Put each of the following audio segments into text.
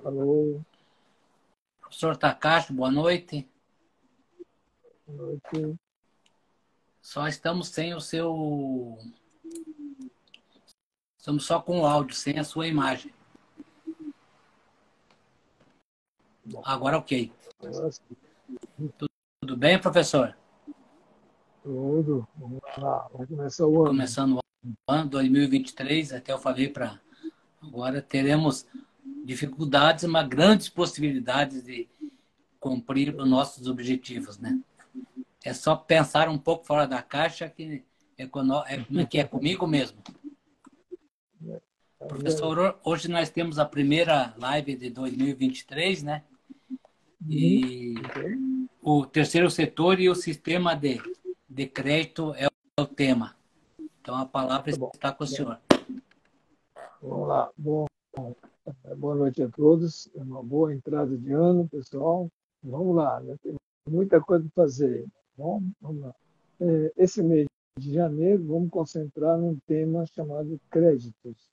Alô, Professor Takashi, boa noite. boa noite. Só estamos sem o seu. Estamos só com o áudio, sem a sua imagem. Bom, Agora, ok. agora sim, Tudo bem, professor? tudo. Vamos lá, vai começar o ano. Começando o ano 2023, até eu falei para. Agora teremos dificuldades, mas grandes possibilidades de cumprir os nossos objetivos, né? É só pensar um pouco fora da caixa que que é comigo mesmo. Ainda, Professor, hoje nós temos a primeira live de 2023, né? E então, o terceiro setor e o sistema de crédito é o tema. Então, a palavra tá bom. está com o senhor. Vamos lá. Bom, boa noite a todos. É uma boa entrada de ano, pessoal. Vamos lá, né? Tem muita coisa para fazer. Bom, vamos lá. Esse mês de janeiro, vamos concentrar num tema chamado créditos.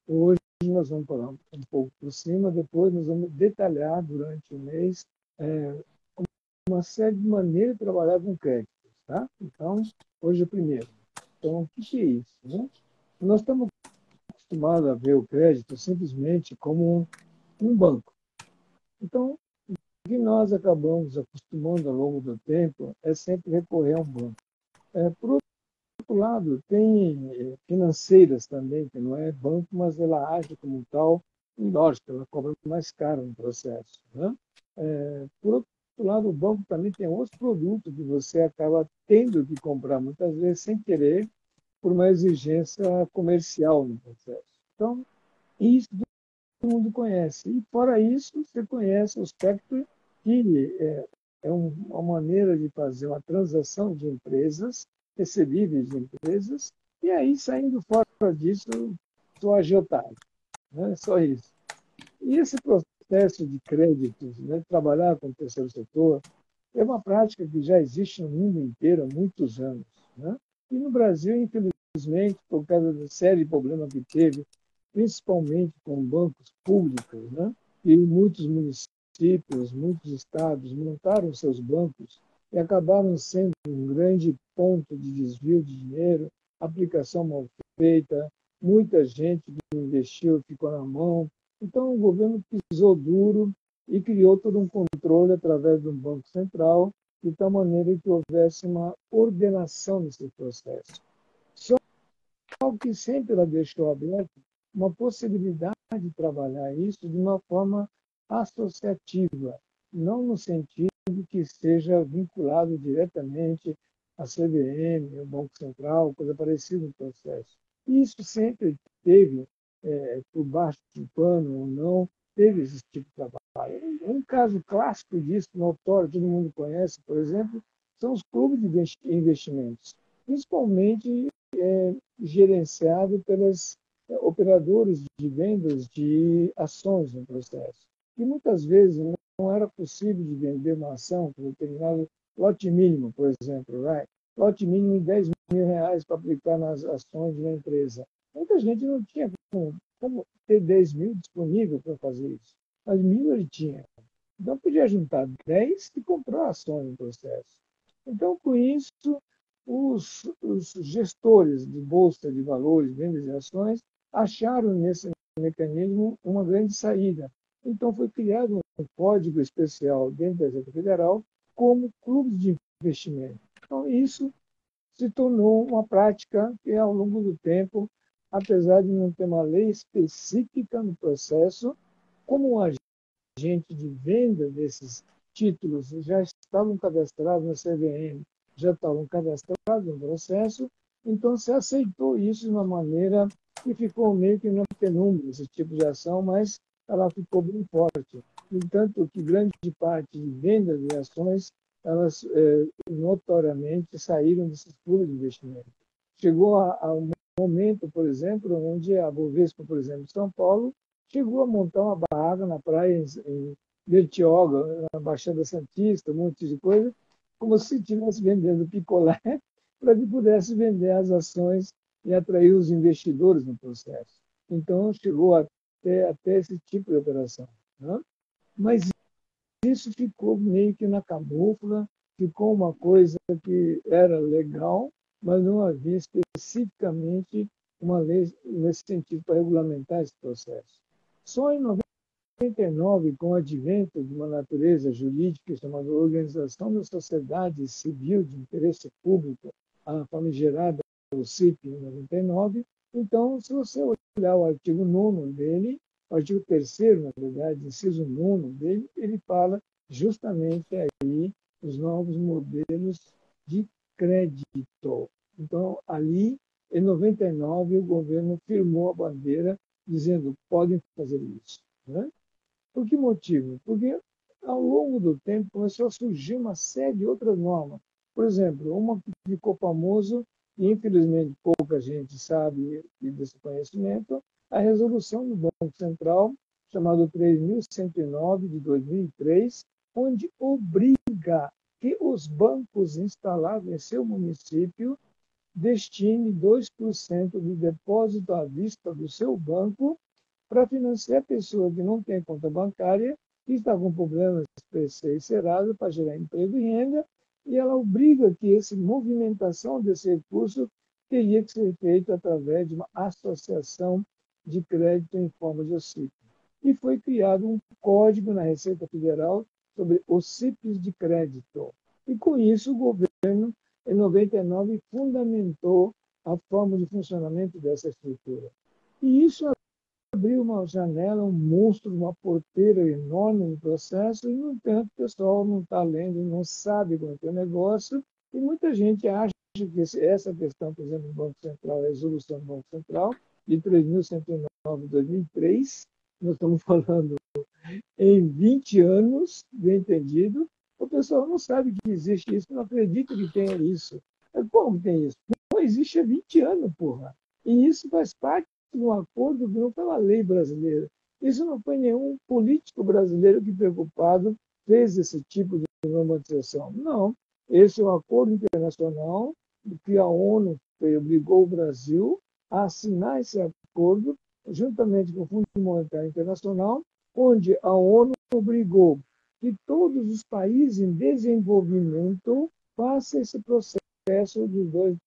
Hoje nós vamos falar um pouco por cima, depois nós vamos detalhar durante o mês é, uma série de maneiras de trabalhar com créditos. Tá? Então, hoje é o primeiro. Então, o que é isso? Né? Nós estamos acostumados a ver o crédito simplesmente como um banco. Então, o que nós acabamos acostumando ao longo do tempo é sempre recorrer a um banco. Por outro lado, tem financeiras também, que não é banco, mas ela age como tal, e lógico, ela cobra mais caro no processo. Né? Por outro lado, o banco também tem outros produtos que você acaba tendo que comprar, muitas vezes sem querer, por uma exigência comercial no processo. Então, isso todo mundo conhece. E, fora isso, você conhece o espectro, que uma maneira de fazer uma transação de empresas, recebíveis de empresas, e aí, saindo fora disso, só agiotagem. Né? Só isso. E esse processo de créditos, né, trabalhar com o terceiro setor, é uma prática que já existe no mundo inteiro há muitos anos. Né? E no Brasil, infelizmente, por causa da série de problemas que teve, principalmente com bancos públicos, né? E muitos municípios, muitos estados montaram seus bancos e acabaram sendo um grande ponto de desvio de dinheiro, aplicação mal feita, muita gente que investiu ficou na mão. Então, o governo pisou duro e criou todo um controle através do Banco Central, de tal maneira que houvesse uma ordenação desse processo. Só que sempre ela deixou aberto uma possibilidade de trabalhar isso de uma forma associativa, não no sentido que seja vinculado diretamente à CVM, ao Banco Central, coisa parecida no processo. Isso sempre teve, por baixo do pano ou não, teve esse tipo de trabalho. Um caso clássico disso, notório, todo mundo conhece, por exemplo, são os clubes de investimentos, principalmente gerenciado pelas operadores de vendas de ações no processo. E muitas vezes não era possível de vender uma ação com determinado lote mínimo, por exemplo, right? Lote mínimo de R$ 10.000 para aplicar nas ações de uma empresa. Muita gente não tinha como ter 10 mil disponível para fazer isso. Mas 1.000 ele tinha. Então, podia juntar 10 e comprar ações no processo. Então, com isso, os gestores de bolsa de valores, vendas de ações, acharam nesse mecanismo uma grande saída. Então, foi criado um código especial dentro da Receita Federal como clubes de investimento. Então, isso se tornou uma prática que, ao longo do tempo, apesar de não ter uma lei específica no processo, como um agente de venda desses títulos já estavam cadastrados na CVM, já estavam cadastrados no processo, então se aceitou isso de uma maneira que ficou meio que na penumbra, esse tipo de ação, mas ela ficou bem forte. Entanto, que grande parte de vendas de ações, elas notoriamente saíram desses clubes de investimento. Chegou a um momento, por exemplo, onde a Bovespa, por exemplo, de São Paulo, chegou a montar uma barraca na praia em Bertioga, na Baixada Santista, um monte de coisa, como se estivesse vendendo picolé para que pudesse vender as ações e atrair os investidores no processo. Então, chegou a até esse tipo de operação. Né? Mas isso ficou meio que na camufla, ficou uma coisa que era legal, mas não havia especificamente uma lei nesse sentido para regulamentar esse processo. Só em 99, com o advento de uma natureza jurídica chamada Organização da Sociedade Civil de Interesse Público, a famigerada OCIP em 99, então, se você olhar o artigo 9 dele, o artigo 3º, na verdade, inciso 9 dele, ele fala justamente aí os novos modelos de crédito. Então, ali, em 99, o governo firmou a bandeira dizendo podem fazer isso. Né? Por que motivo? Porque ao longo do tempo começou a surgir uma série de outras normas. Por exemplo, uma que ficou famosa, e infelizmente pouca gente sabe desse conhecimento, a resolução do Banco Central, chamada 3.109 de 2003, onde obriga que os bancos instalados em seu município destine 2% do depósito à vista do seu banco para financiar a pessoa que não tem conta bancária, que está com problemas de Serasa para gerar emprego e renda, e ela obriga que essa movimentação desse recurso teria que ser feita através de uma associação de crédito em forma de OCIP. E foi criado um código na Receita Federal sobre OCIPs de crédito. E com isso o governo, em 99, fundamentou a forma de funcionamento dessa estrutura. E isso abriu uma janela, um monstro, uma porteira enorme no processo, e, no entanto, o pessoal não está lendo, não sabe como é o negócio, e muita gente acha que essa questão, por exemplo, do Banco Central, a resolução do Banco Central, de 3.109 de 2003, nós estamos falando em 20 anos, bem entendido, o pessoal não sabe que existe isso, não acredita que tenha isso. Como tem isso? Não existe há 20 anos, porra. E isso faz parte de um acordo que não foi uma lei brasileira. Isso não foi nenhum político brasileiro que, preocupado, fez esse tipo de normatização. Não. Esse é um acordo internacional que a ONU obrigou o Brasil a assinar esse acordo, juntamente com o Fundo Monetário Internacional, onde a ONU obrigou que todos os países em desenvolvimento façam esse processo de 2%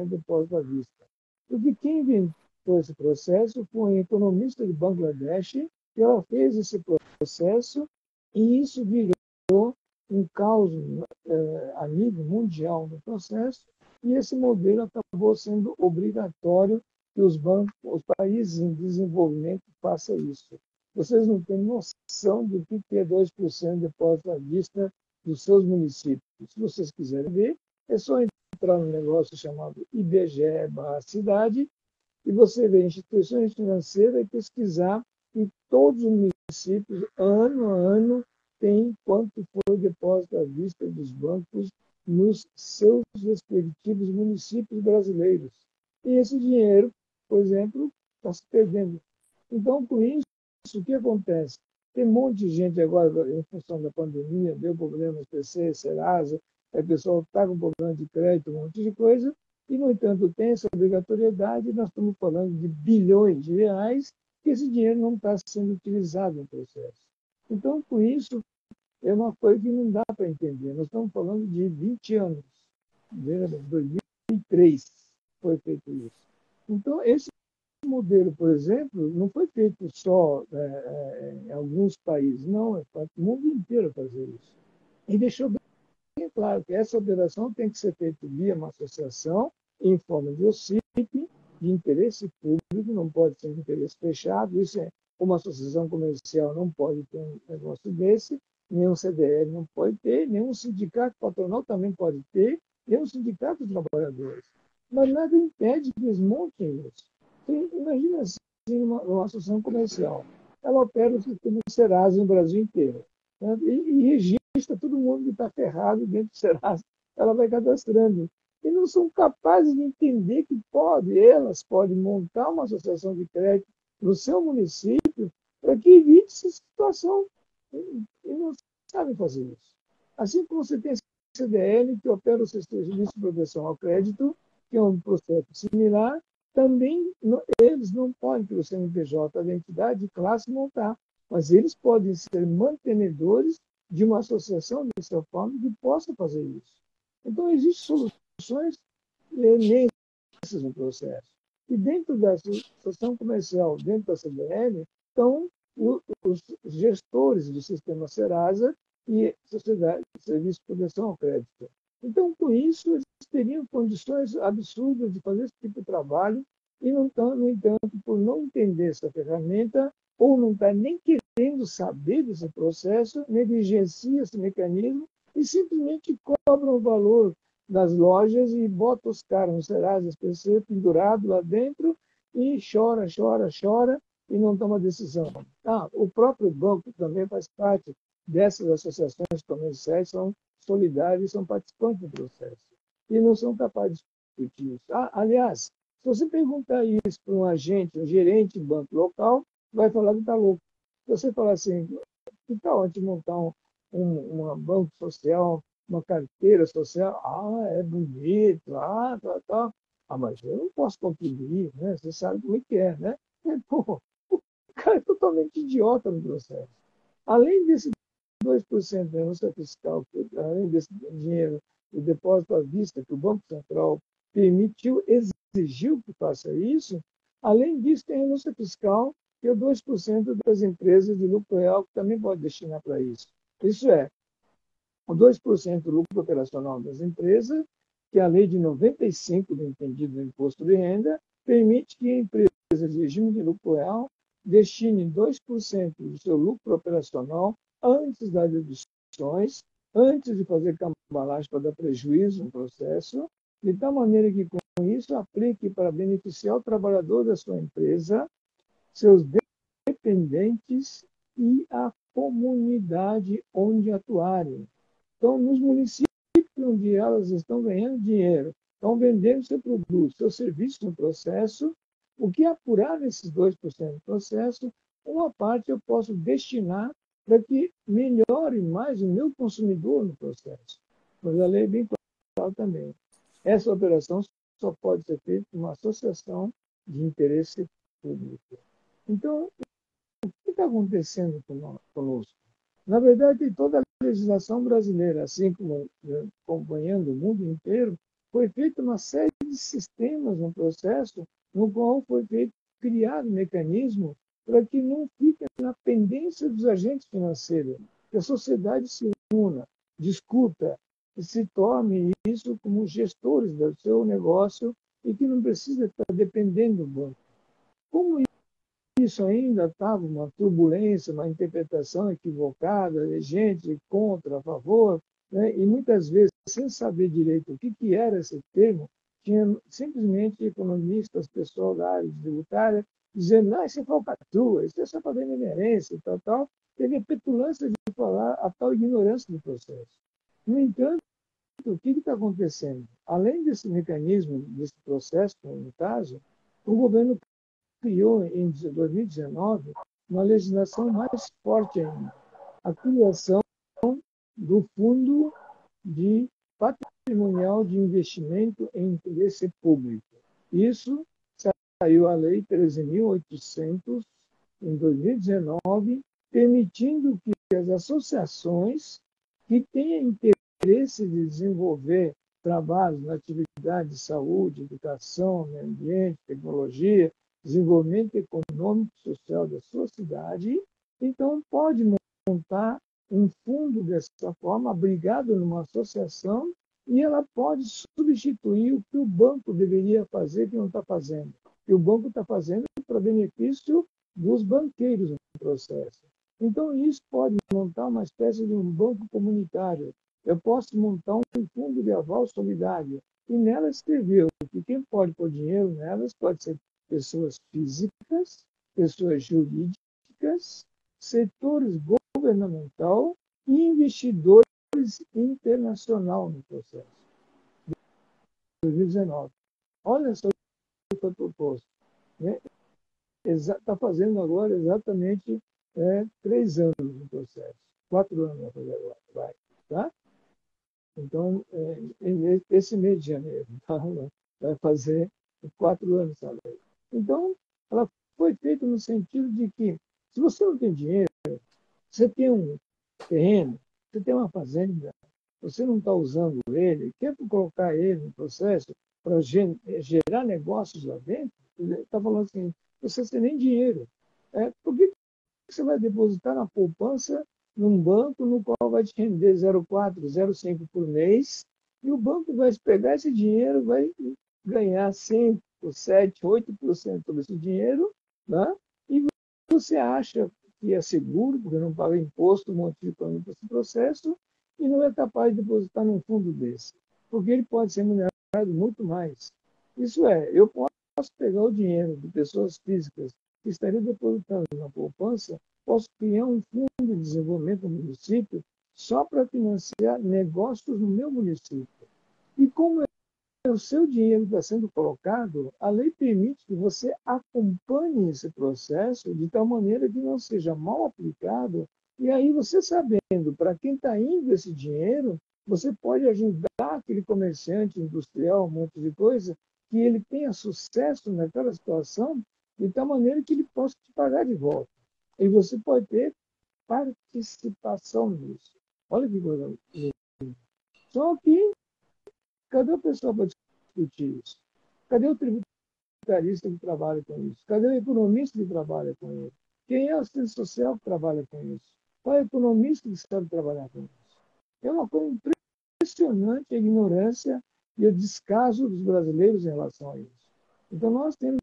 de depósito à vista. Porque quem inventou esse processo foi um economista de Bangladesh, que ela fez esse processo, e isso virou um caos a nível mundial no processo, e esse modelo acabou sendo obrigatório que os bancos, os países em desenvolvimento façam isso. Vocês não têm noção do que é 2% de depósito à vista dos seus municípios. Se vocês quiserem ver, é só entrar no negócio chamado IBGE/cidade e você vê instituições financeiras e pesquisar em todos os municípios, ano a ano, tem quanto foi o depósito à vista dos bancos nos seus respectivos municípios brasileiros. E esse dinheiro, por exemplo, está se perdendo. Então, com isso, o que acontece? Tem um monte de gente agora, em função da pandemia, deu problemas PC, Serasa, o pessoal está com problema de crédito, um monte de coisa, e, no entanto, tem essa obrigatoriedade, nós estamos falando de bilhões de reais, que esse dinheiro não está sendo utilizado no processo. Então, com isso, é uma coisa que não dá para entender. Nós estamos falando de 20 anos. Veja bem, 2003 foi feito isso. Então, esse modelo, por exemplo, não foi feito só em alguns países, não, é para o mundo inteiro fazer isso. E deixou bem claro que essa operação tem que ser feita via uma associação em forma de OCIP, de interesse público, não pode ser de interesse fechado, isso é uma associação comercial não pode ter um negócio desse, nenhum CDL não pode ter, nenhum sindicato patronal também pode ter, nenhum sindicato de trabalhadores. Mas nada impede que eles montem isso. Imagina assim, uma associação comercial. Ela opera o sistema Serasa no Brasil inteiro. Né? E registra todo mundo que está ferrado dentro do Serasa. Ela vai cadastrando. E não são capazes de entender que elas podem montar uma associação de crédito no seu município para que evite essa situação. E não sabem fazer isso. Assim como você tem CDL, que opera o Serviço de Proteção ao Crédito, que é um processo similar, também eles não podem, pelo CNPJ da entidade de classe, montar, mas eles podem ser mantenedores de uma associação dessa forma que possa fazer isso. Então, existem soluções imensas no processo. E dentro da associação comercial, dentro da CDL, estão os gestores do sistema Serasa e Sociedade de Serviço de Proteção ao Crédito. Então, com isso, eles teriam condições absurdas de fazer esse tipo de trabalho e, não estão, no entanto, por não entender essa ferramenta ou não estar nem querendo saber desse processo, negligencia esse mecanismo e simplesmente cobram o valor das lojas e bota os caras no Serasa SPC pendurado lá dentro e chora, chora, chora e não toma decisão. O próprio banco também faz parte dessas associações comerciais, são solidários, são participantes do processo e não são capazes de discutir isso. Aliás, se você perguntar isso para um agente, um gerente de banco local, vai falar que está louco. Se você falar assim, que tal a gente montar um banco social, uma carteira social? É bonito, tá. Mas eu não posso contribuir, né? Você sabe como é que é, né? Pô, o cara é totalmente idiota no processo. Além desse 2% da renúncia fiscal, além desse dinheiro, o depósito à vista que o Banco Central permitiu, exigiu que faça isso, além disso, tem a renúncia fiscal, que é 2% das empresas de lucro real, que também pode destinar para isso. Isso é, o 2% do lucro operacional das empresas, que a lei de 95 do entendido do imposto de renda permite que empresas de regime de lucro real destinem 2% do seu lucro operacional antes das deduções, antes de fazer cambalache para dar prejuízo no processo, de tal maneira que, com isso, aplique para beneficiar o trabalhador da sua empresa, seus dependentes e a comunidade onde atuarem. Então, nos municípios onde elas estão ganhando dinheiro, estão vendendo seu produto, seu serviço no processo, o que apurar nesses 2% do processo, uma parte eu posso destinar para que melhore mais o meu consumidor no processo. Mas a lei é bem clara também. Essa operação só pode ser feita por uma associação de interesse público. Então, o que está acontecendo conosco? Na verdade, toda a legislação brasileira, assim como acompanhando o mundo inteiro, foi feita uma série de sistemas no processo no qual foi criado um mecanismo para que não fique na pendência dos agentes financeiros, que a sociedade se una, discuta e se torne isso como gestores do seu negócio e que não precisa estar dependendo do banco. Como isso ainda estava uma turbulência, uma interpretação equivocada, de gente contra, a favor, né? E muitas vezes, sem saber direito o que era esse termo, tinha simplesmente economistas, pessoal da área tributária, dizendo, não, isso é falcatrua, isso é só para benemerência e tal. Teve a petulância de falar a tal ignorância do processo. No entanto, o que está acontecendo? Além desse mecanismo, desse processo, no caso, o governo criou, em 2019, uma legislação mais forte ainda, a criação do Fundo de Patrimonial de Investimento em Interesse Público. Isso saiu a Lei 13.800, em 2019, permitindo que as associações que tenham interesse de desenvolver trabalhos na atividade de saúde, educação, meio ambiente, tecnologia, desenvolvimento econômico e social da sua cidade, então pode montar um fundo dessa forma, abrigado numa associação, e ela pode substituir o que o banco deveria fazer que não está fazendo. E o banco está fazendo para benefício dos banqueiros no processo. Então, isso pode montar uma espécie de um banco comunitário. Eu posso montar um fundo de aval solidário. E nela escreveu que quem pode pôr dinheiro nelas pode ser pessoas físicas, pessoas jurídicas, setores governamental e investidores internacional no processo. 2019. Olha só o que foi proposto. Está fazendo agora exatamente 3 anos no processo. 4 anos vai fazer agora. Vai, tá? Então, esse mês de janeiro, tá? Vai fazer 4 anos essa lei. Então, ela foi feita no sentido de que, se você não tem dinheiro, você tem um terreno, você tem uma fazenda, você não está usando ele, quer colocar ele no processo para gerar negócios lá dentro, ele está falando assim, você tem nem dinheiro. Por que você vai depositar na poupança num banco no qual vai te render 0,4, 0,5 por mês, e o banco vai pegar esse dinheiro, vai ganhar 5, 7, 8% desse dinheiro, né? E você acha que é seguro, porque não paga imposto, um monte de coisa para esse processo, e não é capaz de depositar num fundo desse, porque ele pode ser remunerado muito mais. Isso é, eu posso pegar o dinheiro de pessoas físicas que estariam depositando na poupança, posso criar um fundo de desenvolvimento no município só para financiar negócios no meu município. E como o seu dinheiro está sendo colocado, a lei permite que você acompanhe esse processo de tal maneira que não seja mal aplicado. E aí, você sabendo para quem está indo esse dinheiro, você pode ajudar aquele comerciante industrial, um monte de coisa, que ele tenha sucesso naquela situação, de tal maneira que ele possa te pagar de volta. E você pode ter participação nisso. Olha que coisa. Só que, cadê a pessoa para discutir isso? Cadê o tributarista que trabalha com isso? Cadê o economista que trabalha com isso? Quem é o assistente social que trabalha com isso? Qual é o economista que sabe trabalhar com isso? É uma coisa impressionante a ignorância e o descaso dos brasileiros em relação a isso. Então, nós temos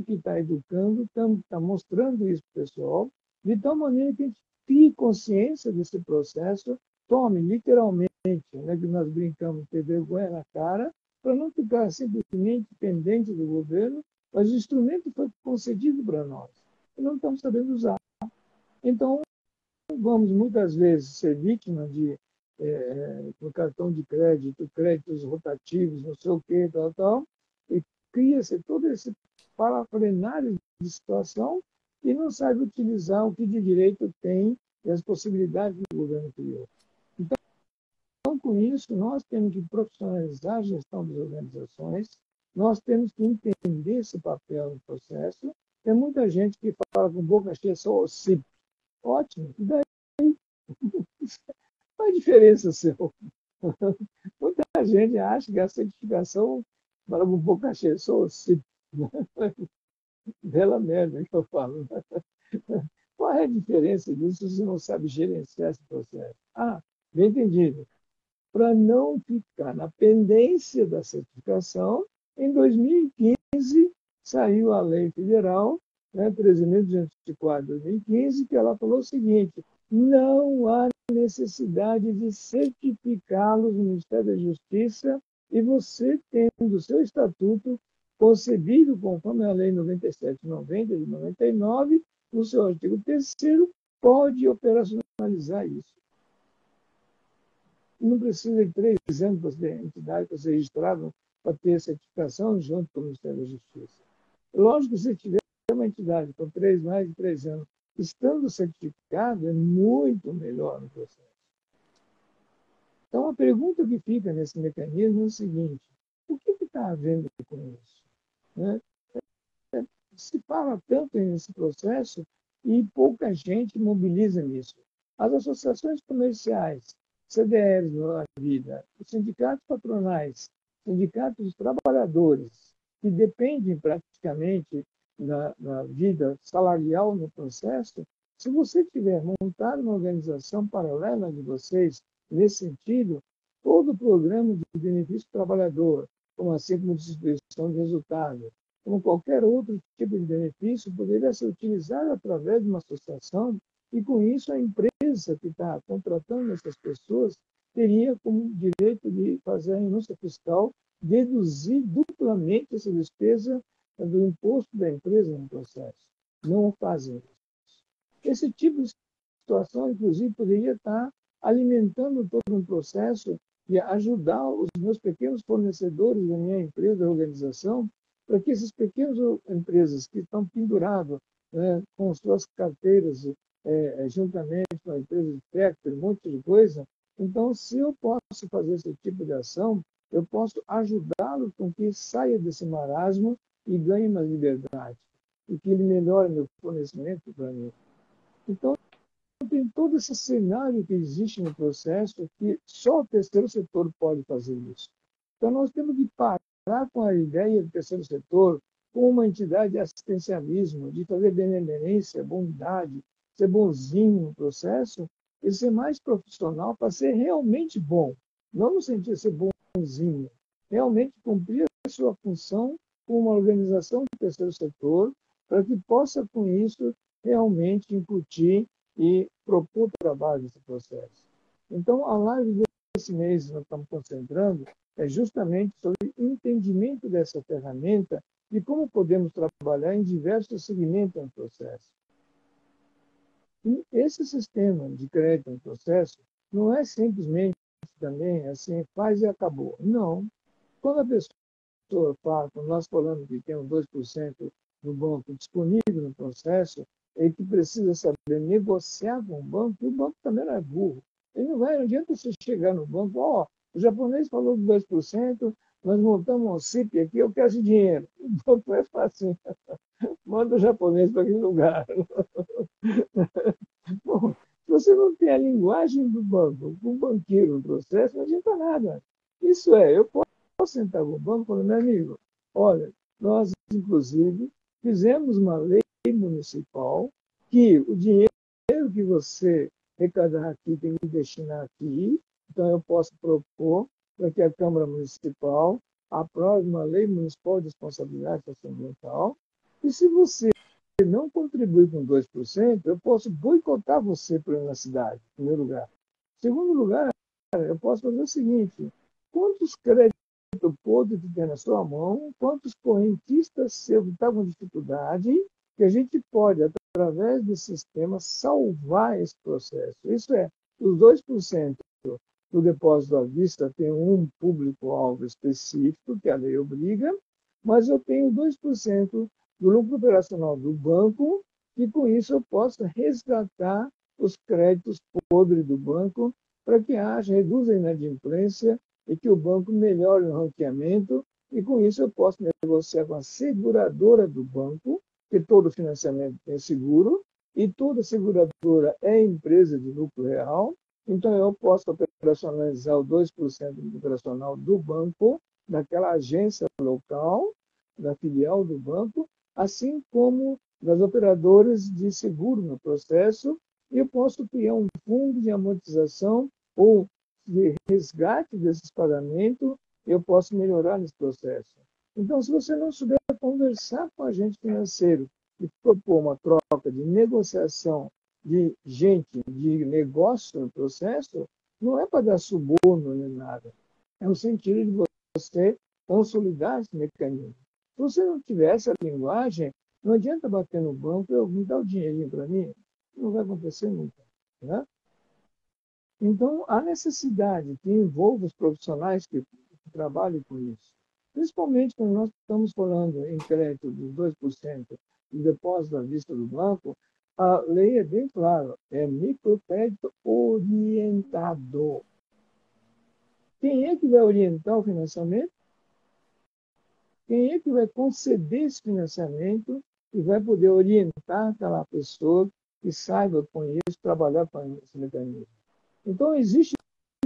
que estar educando, estar mostrando isso para o pessoal, de tal maneira que a gente crie consciência desse processo, tome literalmente, né, que nós brincamos, ter vergonha na cara, para não ficar simplesmente pendente do governo, mas o instrumento foi concedido para nós e não estamos sabendo usar. Então, vamos muitas vezes ser vítima de no cartão de crédito, créditos rotativos, não sei o que, tal, tal, e cria-se todo esse parafrenário de situação e não sabe utilizar o que de direito tem e as possibilidades que o governo criou. Então, com isso, nós temos que profissionalizar a gestão das organizações, nós temos que entender esse papel no processo. Tem muita gente que fala com boca cheia só o CIP. Ótimo, e daí? Qual a diferença seu? Muita gente acha que a certificação, fala com boca cheia, só o CIP. Bela merda que eu falo. Qual é a diferença disso se você não sabe gerenciar esse processo? Bem entendido. Para não ficar na pendência da certificação, em 2015 saiu a lei federal, né, 13.204/2015, que ela falou o seguinte: não há necessidade de certificá-los no Ministério da Justiça, e você, tendo o seu estatuto concebido conforme a Lei 97/90 de 99, no seu artigo 3º, pode operacionalizar isso. Não precisa de 3 anos para ter entidade para ser registrado, para ter certificação junto com o Ministério da Justiça. Lógico que se tiver uma entidade com mais de 3 anos, estando certificado, é muito melhor no processo. Então, a pergunta que fica nesse mecanismo é o seguinte: o que está havendo com isso? Né? Se fala tanto nesse processo e pouca gente mobiliza nisso. As associações comerciais, CDLs na vida, os sindicatos patronais, sindicatos dos trabalhadores, que dependem praticamente da vida salarial no processo, se você tiver montado uma organização paralela de vocês nesse sentido, todo o programa de benefício do trabalhador, como assim como distribuição de resultado, como qualquer outro tipo de benefício, poderia ser utilizado através de uma associação, e com isso a empresa que está contratando essas pessoas teria como direito de fazer a renúncia fiscal, deduzir duplamente essa despesa do imposto da empresa no processo. Não fazem isso. Esse tipo de situação, inclusive, poderia estar alimentando todo um processo e ajudar os meus pequenos fornecedores da minha empresa, da organização, para que esses pequenos empresas que estão pendurados, né, com suas carteiras, juntamente com a empresa de técnico, um monte de coisa, então, se eu posso fazer esse tipo de ação, eu posso ajudá-lo com que saia desse marasmo e ganhe uma liberdade, e que ele melhore meu fornecimento para mim. Então, tem todo esse cenário que existe no processo que só o terceiro setor pode fazer isso. Então, nós temos que parar com a ideia do terceiro setor como uma entidade de assistencialismo, de fazer benevolência, bondade, ser bonzinho no processo e ser mais profissional para ser realmente bom. Não no sentido de ser bonzinho, realmente cumprir a sua função como uma organização do terceiro setor, para que possa, com isso, realmente incutir e propor trabalho nesse processo. Então, a live desse mês que nós estamos concentrando é justamente sobre entendimento dessa ferramenta e como podemos trabalhar em diversos segmentos no processo. E esse sistema de crédito no processo não é simplesmente também assim, faz e acabou. Não. Quando a pessoa fala, quando nós falamos que temos 2% do banco disponível no processo, e que precisa saber negociar com o banco também não é burro. Ele não adianta você chegar no banco, o japonês falou de 2%, nós montamos um CIP aqui, eu quero esse dinheiro. O banco é fácil, manda o japonês para aquele lugar. Bom, se você não tem a linguagem do banco, o banqueiro no processo, não adianta nada. Isso é, eu posso sentar com o banco e falar, meu amigo, olha, nós, inclusive, fizemos uma lei municipal que o dinheiro que você arrecadar aqui tem que destinar aqui, então eu posso propor para que a Câmara Municipal aprove uma lei municipal de responsabilidade socioambiental, e se você não contribui com 2%, eu posso boicotar você na cidade, em primeiro lugar. Em segundo lugar, eu posso fazer o seguinte, quantos créditos podres que tem na sua mão, quantos correntistas seus que estão com dificuldade, que a gente pode, através do sistema, salvar esse processo. Isso é, os 2% do depósito à vista tem um público-alvo específico, que a lei obriga, mas eu tenho 2% do lucro operacional do banco, e com isso eu posso resgatar os créditos podres do banco para que reduza a inadimplência e que o banco melhore o ranqueamento, e com isso eu posso negociar com a seguradora do banco, que todo financiamento tem seguro, e toda seguradora é empresa de lucro real, então eu posso operacionalizar o 2% do operacional do banco, daquela agência local, da filial do banco, assim como das operadoras de seguro no processo, e eu posso criar um fundo de amortização ou de resgate desses pagamentos, eu posso melhorar nesse processo. Então, se você não souber conversar com o agente financeiro e propor uma troca de negociação de gente, de negócio no processo, não é para dar suborno nem nada. É no sentido de você consolidar esse mecanismo. Se você não tiver essa linguagem, não adianta bater no banco e me dar o dinheirinho para mim. Não vai acontecer nunca. Né? Então, há necessidade que envolva os profissionais que trabalhem com isso. Principalmente quando nós estamos falando em crédito dos 2% do depósito à vista do banco, a lei é bem clara, é microcrédito orientado. Quem é que vai orientar o financiamento? Quem é que vai conceder esse financiamento e vai poder orientar aquela pessoa que saiba, conheça, trabalhar com esse mecanismo? Então, existe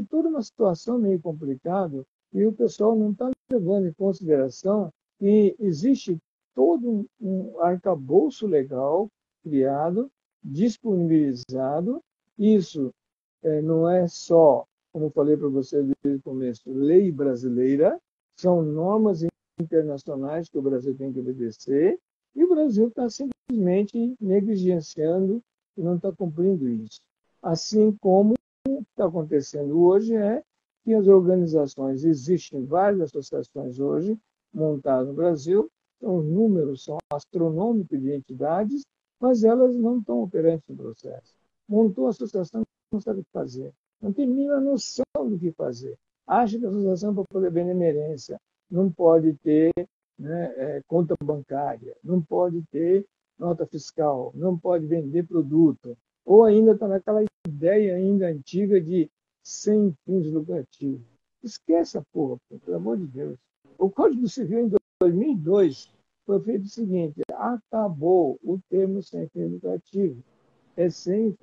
toda uma situação meio complicada e o pessoal não está levando em consideração que existe todo um arcabouço legal criado, disponibilizado. Isso não é só, como eu falei para você desde o começo, lei brasileira, são normas internacionais que o Brasil tem que obedecer, e o Brasil está simplesmente negligenciando e não está cumprindo isso. Assim como o que está acontecendo hoje é que as organizações, existem várias associações hoje montadas no Brasil, então os números são astronômicos de entidades, mas elas não estão operantes no processo. Montou a associação, não sabe o que fazer, não tem mínima noção do que fazer. Acha que a associação para poder benemerência não pode ter conta bancária, não pode ter nota fiscal, não pode vender produto, ou ainda está naquela ideia ainda antiga de sem fins lucrativos. Esquece a porra, pô, pelo amor de Deus. O Código Civil, em 2002, foi feito o seguinte: acabou o termo sem fins lucrativos. É sem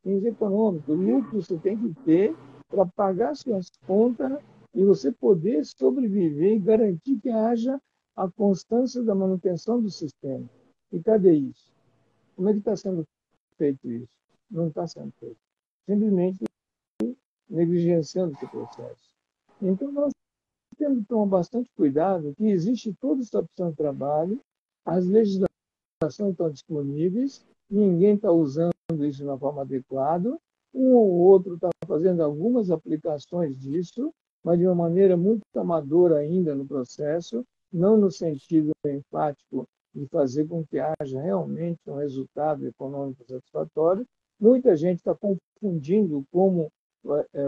fins econômicos. O lucro você tem que ter para pagar suas contas e você poder sobreviver e garantir que haja a constância da manutenção do sistema. E cadê isso? Como é que está sendo feito isso? Não está sendo feito. Simplesmente negligenciando esse processo. Então, nós temos que tomar bastante cuidado que existe toda essa opção de trabalho, as legislações estão disponíveis, ninguém está usando isso de uma forma adequada, um ou outro está fazendo algumas aplicações disso, mas de uma maneira muito amadora ainda no processo, não no sentido enfático de fazer com que haja realmente um resultado econômico satisfatório. Muita gente está confundindo como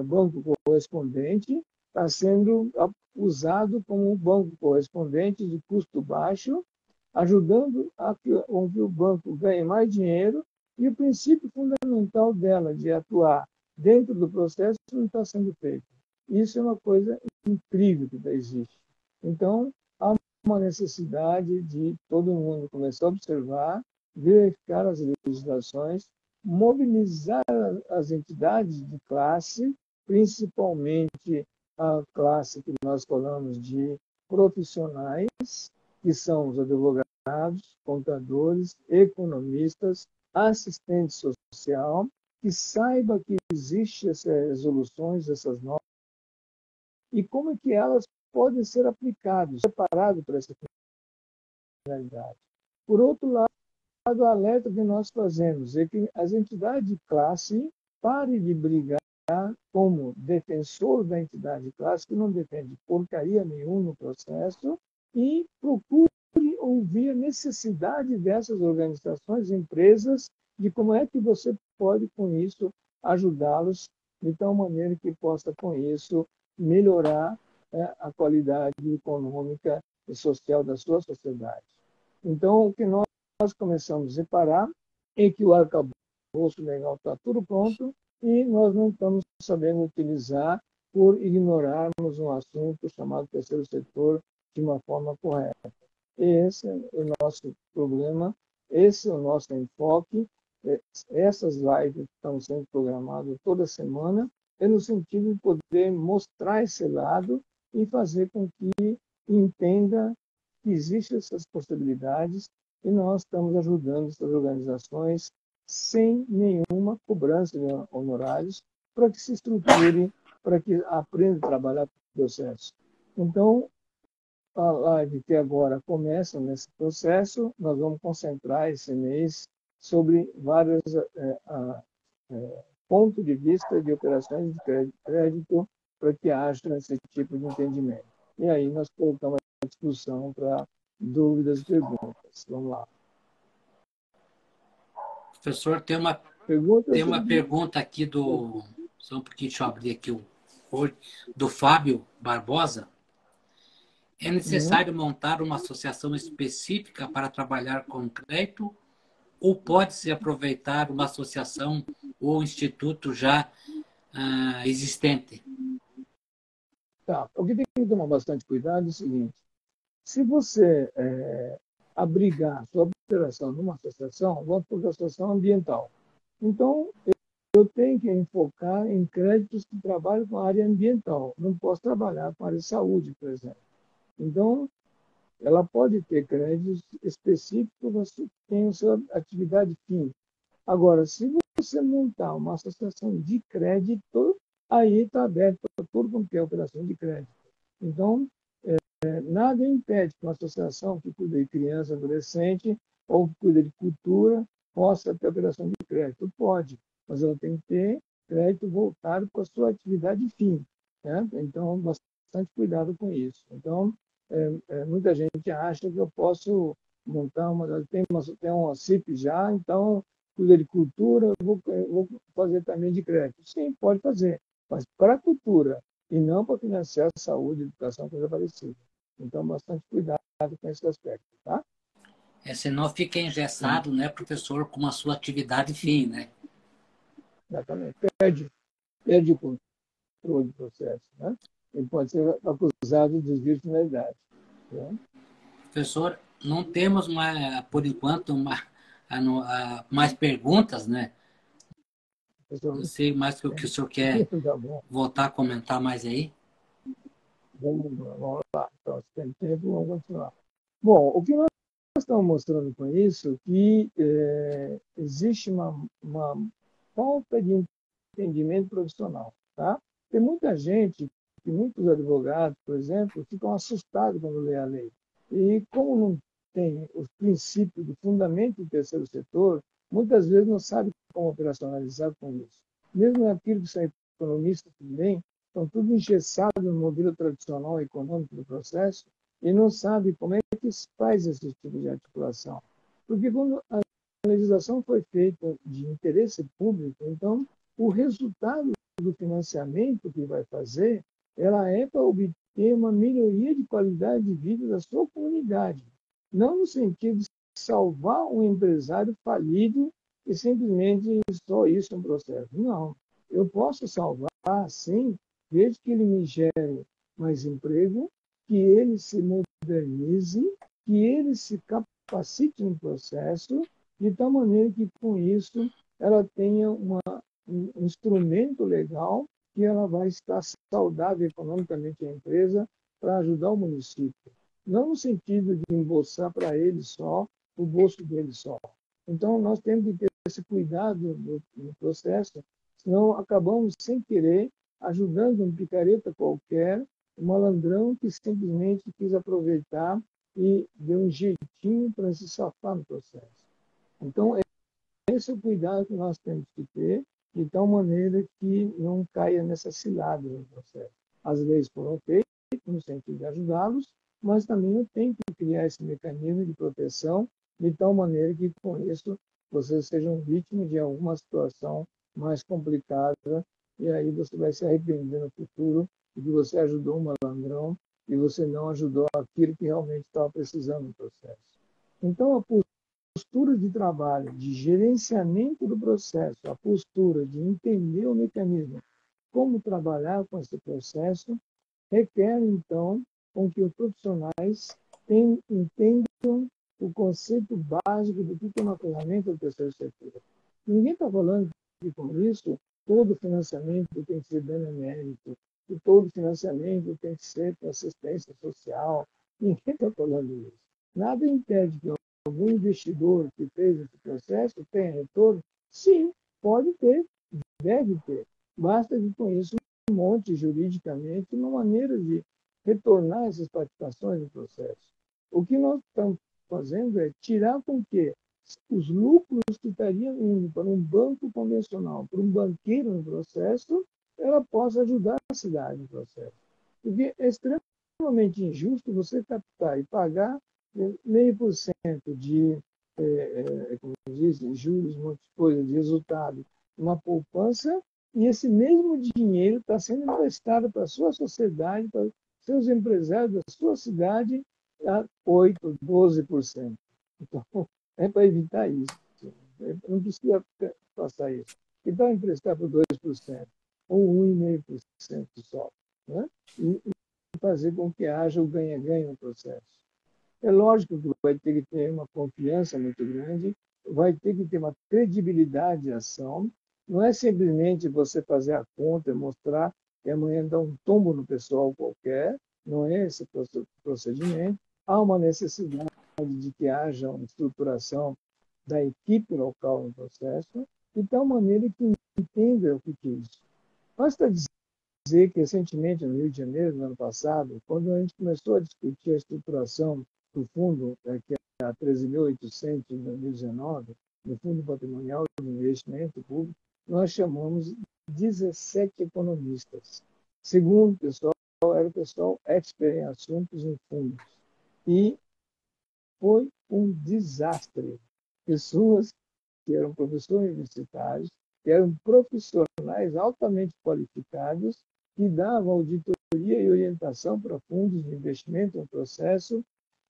banco correspondente, está sendo usado como um banco correspondente de custo baixo, ajudando a que o banco ganhe mais dinheiro, e o princípio fundamental dela de atuar dentro do processo não está sendo feito. Isso é uma coisa incrível que existe. Então, há uma necessidade de todo mundo começar a observar, verificar as legislações, mobilizar as entidades de classe, principalmente a classe que nós falamos de profissionais, que são os advogados, contadores, economistas, assistente social, que saiba que existem essas resoluções, essas normas, e como é que elas podem ser aplicadas, preparado para essa finalidade. Por outro lado, o alerta que nós fazemos é que as entidades de classe parem de brigar como defensor da entidade de classe, que não defende porcaria nenhuma no processo, e procure ouvir a necessidade dessas organizações, empresas, de como é que você pode, com isso, ajudá-los de tal maneira que possa, com isso, melhorar a qualidade econômica e social da sua sociedade. Então, o que nós começamos a reparar é que o arcabouço legal está tudo pronto e nós não estamos sabendo utilizar por ignorarmos um assunto chamado terceiro setor de uma forma correta. Esse é o nosso problema, esse é o nosso enfoque. Essas lives estão sendo programadas toda semana, é no sentido de poder mostrar esse lado e fazer com que entenda que existem essas possibilidades e nós estamos ajudando essas organizações sem nenhuma cobrança de honorários para que se estruture, para que aprenda a trabalhar com o processo. Então, a live que agora começa nesse processo, nós vamos concentrar esse mês sobre vários pontos de vista de operações de crédito para que haja esse tipo de entendimento. E aí nós colocamos a discussão para dúvidas e perguntas. Vamos lá. Professor, tem uma pergunta aqui do... Só um pouquinho, deixa eu abrir aqui do Fábio Barbosa. É necessário montar uma associação específica para trabalhar com crédito ou pode-se aproveitar uma associação ou instituto já existente? Tá. O que tem que tomar bastante cuidado é o seguinte: se você abrigar sua operação numa associação, vamos por associação ambiental. Então, eu tenho que enfocar em créditos que trabalham com a área ambiental. Não posso trabalhar com a área de saúde, por exemplo. Então, ela pode ter créditos específicos, você tem a sua atividade fim. Agora, se você montar uma associação de crédito, aí está aberto para tudo quanto é operação de crédito. Então, nada impede que uma associação que cuida de criança, adolescente, ou que cuida de cultura, possa ter operação de crédito. Pode, mas ela tem que ter crédito voltado para a sua atividade fim. Né? Então, bastante cuidado com isso. Então, muita gente acha que eu posso montar tem uma CIP já, então, cuida de cultura, vou fazer também de crédito. Sim, pode fazer, mas para a cultura, e não para financiar saúde, educação, coisa parecida. Então, bastante cuidado com esse aspecto, tá? Senão fica engessado, né, professor, com a sua atividade fim, né? Exatamente. Perde o controle do processo, né? ele pode ser acusado de desvio de finalidade. Né? Professor, não temos mais, por enquanto, mais perguntas, né? Não Professor, sei mais o que o senhor quer tá bom. voltar a comentar mais aí. Vamos lá. Então, se tem tempo, vamos continuar. Bom, o que nós estamos mostrando com isso é que existe uma falta de entendimento profissional. Tá? Tem muita gente, muitos advogados, por exemplo, ficam assustados quando lê a lei. E como não tem os princípios do fundamento do terceiro setor, muitas vezes não sabe como operacionalizar com isso. Mesmo aquilo que são economistas também, estão tudo engessados no modelo tradicional econômico do processo e não sabe como é que se faz esse tipo de articulação. Porque quando a legislação foi feita de interesse público, então o resultado do financiamento que vai fazer, ela é para obter uma melhoria de qualidade de vida da sua comunidade, não no sentido de salvar um empresário falido e simplesmente só isso é um processo. Não, eu posso salvar, sim, desde que ele me gere mais emprego, que ele se modernize, que ele se capacite no processo, de tal maneira que, com isso, ela tenha um instrumento legal que ela vai estar saudável economicamente a empresa para ajudar o município. Não no sentido de embolsar para ele só, o bolso dele só. Então, nós temos que ter esse cuidado no processo, senão acabamos, sem querer, ajudando um picareta qualquer, um malandrão que simplesmente quis aproveitar e deu um jeitinho para se safar no processo. Então, esse é o cuidado que nós temos que ter, de tal maneira que não caia nessa cilada no processo. As leis foram feitas no sentido de ajudá-los, mas também eu tenho que criar esse mecanismo de proteção, de tal maneira que, com isso, vocês sejam vítimas de alguma situação mais complicada, e aí você vai se arrepender no futuro de que você ajudou um malandrão e você não ajudou aquilo que realmente estava precisando no processo. Então, a postura de trabalho, de gerenciamento do processo, a postura de entender o mecanismo, como trabalhar com esse processo, requer, então, com que os profissionais entendam o conceito básico do que é uma ferramenta do terceiro setor. Ninguém está falando que, com isso, todo financiamento tem que ser benemérito, que todo financiamento tem que ser para assistência social. Ninguém está falando isso. Nada impede que algum investidor que fez esse processo tenha retorno? Sim, pode ter, deve ter. Basta que com isso monte juridicamente uma maneira de retornar essas participações no processo. O que nós estamos fazendo é tirar com que os lucros que estariam indo para um banco convencional, para um banqueiro no processo, ela possa ajudar a cidade no processo. Porque é extremamente injusto você captar e pagar 0,5% de, como dizem, juros, um monte de coisa, de resultado, uma poupança, e esse mesmo dinheiro está sendo emprestado para a sua sociedade, para seus empresários da sua cidade, a 8%, 12%. Então, é para evitar isso. Não precisa passar isso. Então, emprestar por 2%, ou 1,5% só. Né? E fazer com que haja o ganha-ganha no processo. É lógico que vai ter que ter uma confiança muito grande, vai ter que ter uma credibilidade de ação. Não é simplesmente você fazer a conta e mostrar que amanhã dá um tombo no pessoal qualquer, não é esse procedimento. Há uma necessidade de que haja uma estruturação da equipe local no processo, de tal maneira que entenda o que é isso. Basta dizer que recentemente, no Rio de Janeiro, no ano passado, quando a gente começou a discutir a estruturação do fundo, que é a 13.800 de 2019, no Fundo Patrimonial de Investimento Público, nós chamamos 17 economistas. Segundo o pessoal, era o pessoal expert em assuntos em fundos. E foi um desastre. Pessoas que eram professores universitários, que eram profissionais altamente qualificados, que davam auditoria e orientação para fundos de investimento no processo.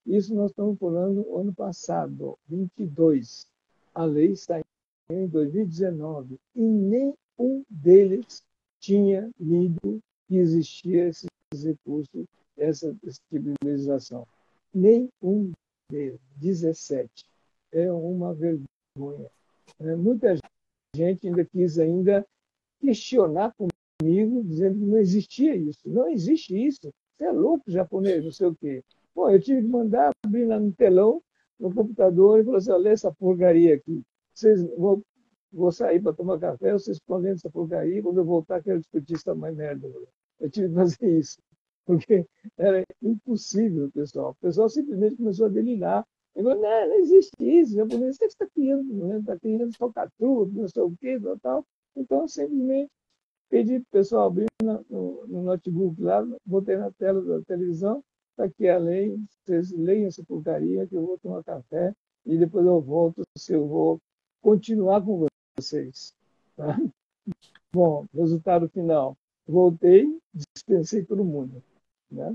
Isso nós estamos falando ano passado, 22. A lei saiu em 2019 e nenhum deles tinha lido que existia esses recursos, esse tipo de legislação. Nenhum deles, 17. É uma vergonha. Muita gente ainda quis questionar comigo, dizendo que não existia isso. Não existe isso. Você é louco, japonês, não sei o quê. Bom, eu tive que mandar abrir lá no telão, no computador, e falou assim: olha essa porcaria aqui. Vou sair para tomar café, vocês estão lendo essa porcaria, quando eu voltar, quero discutir essa mais merda. Eu tive que fazer isso, porque era impossível, pessoal. O pessoal simplesmente começou a delirar. Ele falou: não existe isso, japonês, você está criando, está criando falcatrua, não sei o quê, tal. Então, simplesmente pedi para o pessoal abrir no notebook lá, botei na tela da televisão, está aqui a lei, vocês leiam essa porcaria que eu vou tomar café e depois eu volto se eu vou continuar com vocês. Tá? Bom, resultado final. Voltei, dispensei todo mundo. Né?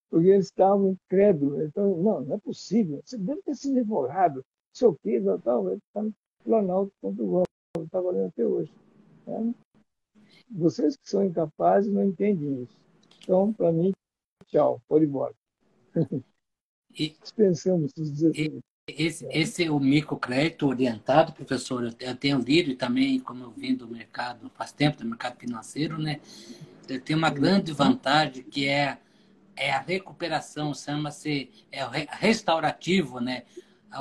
Porque eles estavam incrédulos. Então, não é possível. Você deve ter sido advogado, não sei o quê, tal. Está no Planalto.gov, está valendo até hoje. Né? Vocês que são incapazes não entendem isso. Então, para mim, tchau, pode ir embora. E, Dispensamos os e 16. esse é o microcrédito orientado, professor. Eu tenho lido e também, como eu vim do mercado, faz tempo do mercado financeiro, né? Ele tem uma grande vantagem que é a recuperação, chama-se restaurativo, né?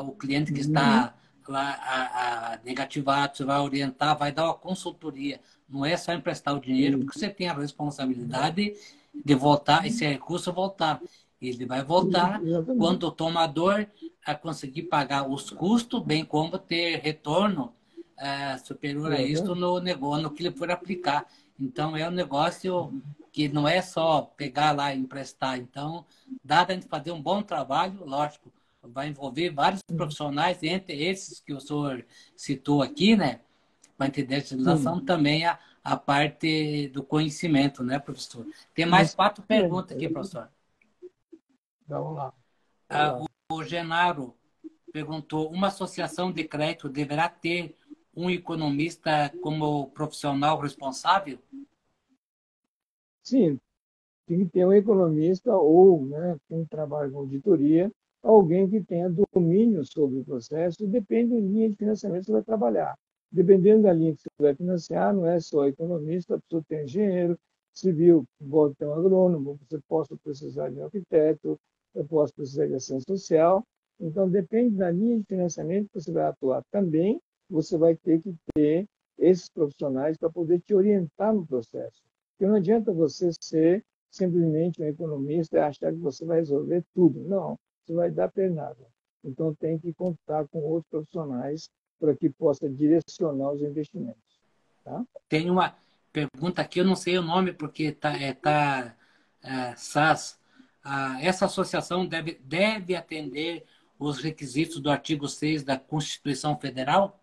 O cliente que está lá negativado, você vai orientar, vai dar uma consultoria. Não é só emprestar o dinheiro, porque você tem a responsabilidade de voltar, esse recurso voltar. Ele vai voltar quando o tomador conseguir pagar os custos, bem como ter retorno superior a isso no negócio, no que ele for aplicar. Então, é um negócio que não é só pegar lá e emprestar. Então, dá a gente fazer um bom trabalho, lógico, vai envolver vários profissionais, entre esses que o senhor citou aqui, né? Para entender a legislação, também a parte do conhecimento, né, professor? Tem mais 4 perguntas aqui, professor. Vamos lá. O Genaro perguntou: uma associação de crédito deverá ter um economista como profissional responsável? Sim, tem que ter um economista ou quem trabalha com auditoria, alguém que tenha domínio sobre o processo, depende da linha de financiamento que você vai trabalhar. Dependendo da linha que você vai financiar, não é só economista, a pessoa tem engenheiro civil, pode ter um agrônomo, você pode precisar de um arquiteto, eu posso precisar de ação social. Então, depende da linha de financiamento que você vai atuar também, você vai ter que ter esses profissionais para poder te orientar no processo. Porque não adianta você ser simplesmente um economista e achar que você vai resolver tudo. Não, você vai dar pernada. Então, tem que contar com outros profissionais para que possa direcionar os investimentos. Tá? Tem uma pergunta aqui, eu não sei o nome porque SAS. Essa associação deve atender os requisitos do artigo 6 da Constituição Federal?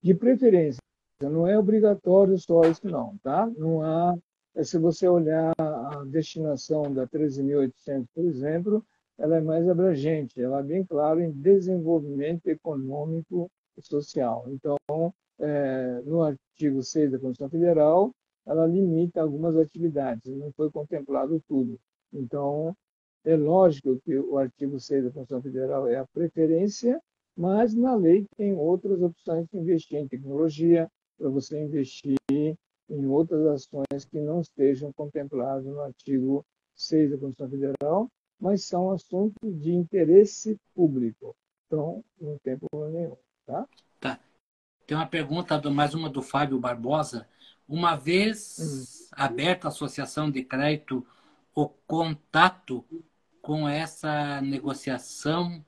De preferência, não é obrigatório só isso não, tá? Não há, se você olhar a destinação da 13.800, por exemplo, ela é mais abrangente, ela é bem clara em desenvolvimento econômico e social. Então, no artigo 6 da Constituição Federal, ela limita algumas atividades, não foi contemplado tudo. Então, é lógico que o artigo 6 da Constituição Federal é a preferência, mas na lei tem outras opções de investir em tecnologia, para você investir em outras ações que não estejam contempladas no artigo 6 da Constituição Federal, mas são assuntos de interesse público. Então, não tem problema nenhum. Tá? Tá. Tem uma pergunta, mais uma do Fábio Barbosa. Uma vez aberta a associação de crédito, o contato com essa negociação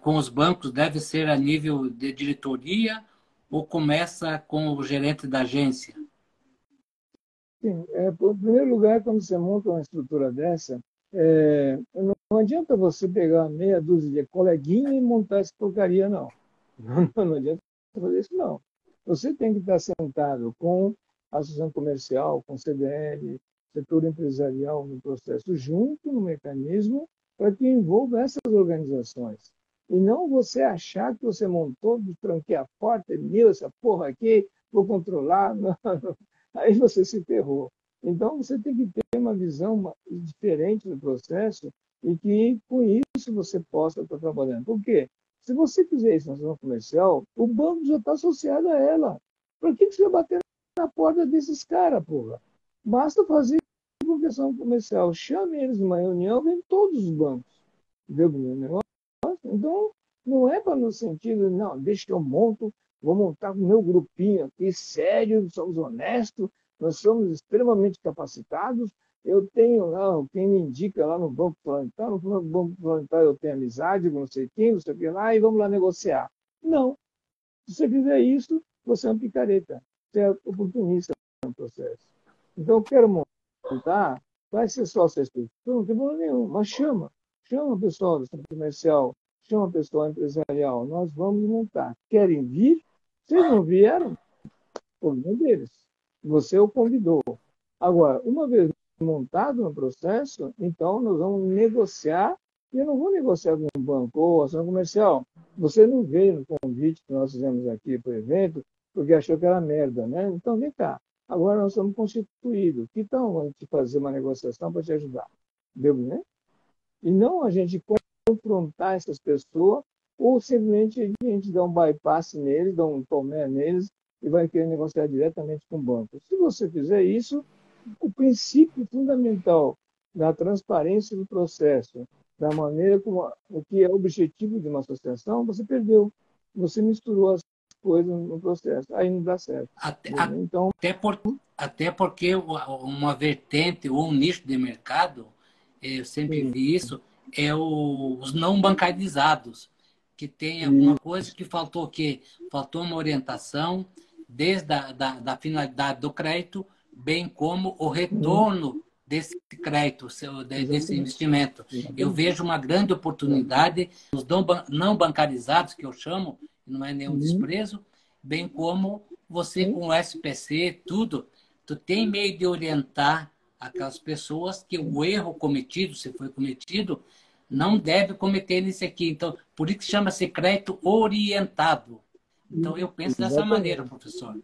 com os bancos deve ser a nível de diretoria ou começa com o gerente da agência? Sim, em primeiro lugar, quando você monta uma estrutura dessa, não adianta você pegar meia dúzia de coleguinha e montar essa porcaria, não. Não adianta fazer isso, não. Você tem que estar sentado com a associação comercial, com o CDL, setor empresarial no processo, junto no mecanismo, para que envolva essas organizações. E não você achar que você montou, tranquei a porta, é meu essa porra aqui, vou controlar. Não, não. Aí você se ferrou. Então, você tem que ter uma visão diferente do processo e que, com isso, você possa estar trabalhando. Por quê? Se você fizer isso na ação comercial, o banco já está associado a ela. Por que você vai bater na porta desses caras, porra? Basta fazer com questão comercial. Chame eles numa reunião, vem todos os bancos. Entendeu o negócio? Então, não é para no sentido, não, deixa que eu monto, vou montar com o meu grupinho aqui, sério, somos honestos, nós somos extremamente capacitados. Eu tenho lá, quem me indica lá no Banco Planetário, no Banco Planetário eu tenho amizade com não sei quem, não sei o que lá, e vamos lá negociar. Não. Se você fizer isso, você é um picareta, você é oportunista no processo. Então, eu quero montar, vai ser só essa estrutura, não tem problema nenhum, mas chama o pessoal do centro comercial, chama o pessoal empresarial, nós vamos montar. Querem vir? Vocês não vieram? Problema deles. Você o convidou. Agora, uma vez montado no processo, então nós vamos negociar, e eu não vou negociar com o banco ou ação comercial. Você não veio no convite que nós fizemos aqui para o evento, porque achou que era merda, né? Então, vem cá. Agora nós estamos constituídos. Que tal a gente fazer uma negociação para te ajudar? Deu, né? E não a gente confrontar essas pessoas ou simplesmente a gente dá um bypass neles, dá um tomé neles e vai querer negociar diretamente com o banco. Se você fizer isso, o princípio fundamental da transparência do processo, da maneira como o que é o objetivo de uma associação, você perdeu. Você misturou as coisas no processo. Aí não dá certo. Até, Então, até porque uma vertente ou um nicho de mercado, eu sempre sim, vi isso, é os não bancarizados, que tem alguma coisa que faltou o quê? Faltou uma orientação desde da finalidade do crédito, bem como o retorno desse crédito, desse exatamente. investimento. Eu Exatamente. vejo uma grande oportunidade nos não bancarizados, que eu chamo, não é nenhum desprezo, bem como você Sim, com o SPC, tudo, tu tem meio de orientar aquelas pessoas que o erro cometido, se foi cometido, não deve cometer nisso aqui. Então, por isso que chama-se crédito orientado. Então, eu penso dessa maneira, exatamente. professor.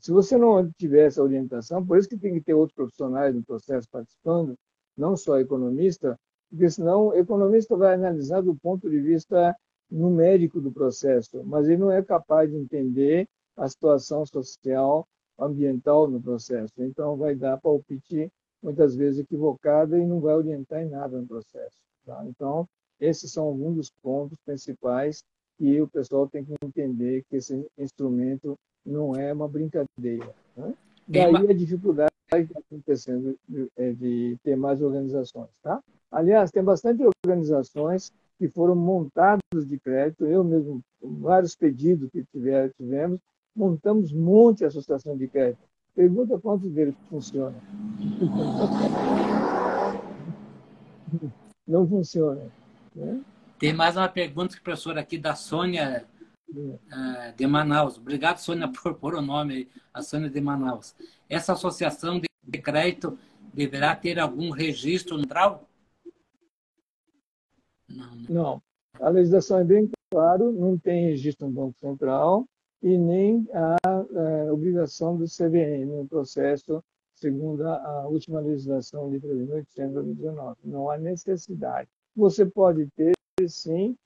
Se você não tiver essa orientação, por isso que tem que ter outros profissionais no processo participando, não só economista, porque senão o economista vai analisar do ponto de vista numérico do processo, mas ele não é capaz de entender a situação social, ambiental no processo. Então, vai dar palpite muitas vezes equivocado e não vai orientar em nada no processo. Tá? Então, esses são alguns dos pontos principais que o pessoal tem que entender que esse instrumento não é uma brincadeira. Né? Tem Daí uma... a dificuldade que está acontecendo de ter mais organizações. Tá? Aliás, tem bastante organizações que foram montadas de crédito. Eu mesmo, vários pedidos que tivemos, montamos um monte de associação de crédito. Pergunta quantos deles funcionam. Não funcionam. Né? Tem mais uma pergunta, professor, aqui da Sônia de Manaus. Obrigado, Sônia, por pôr o nome aí, a Sônia de Manaus. Essa associação de crédito deverá ter algum registro central? Não, né? Não. A legislação é bem clara, não tem registro no Banco Central e nem a obrigação do CVM no processo, segundo a última legislação de 3.800/2019. Não há necessidade. Você pode ter, sim,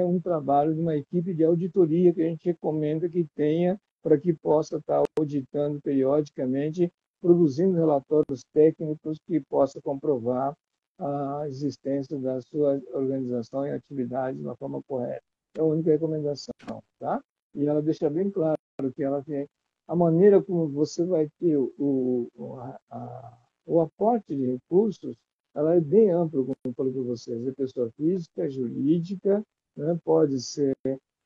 um trabalho de uma equipe de auditoria que a gente recomenda que tenha para que possa estar auditando periodicamente, produzindo relatórios técnicos que possa comprovar a existência da sua organização e atividade de uma forma correta. É a única recomendação, tá? E ela deixa bem claro que ela tem a maneira como você vai ter o aporte de recursos, ela é bem ampla, como eu falei para vocês, é pessoa física, jurídica, né? Pode ser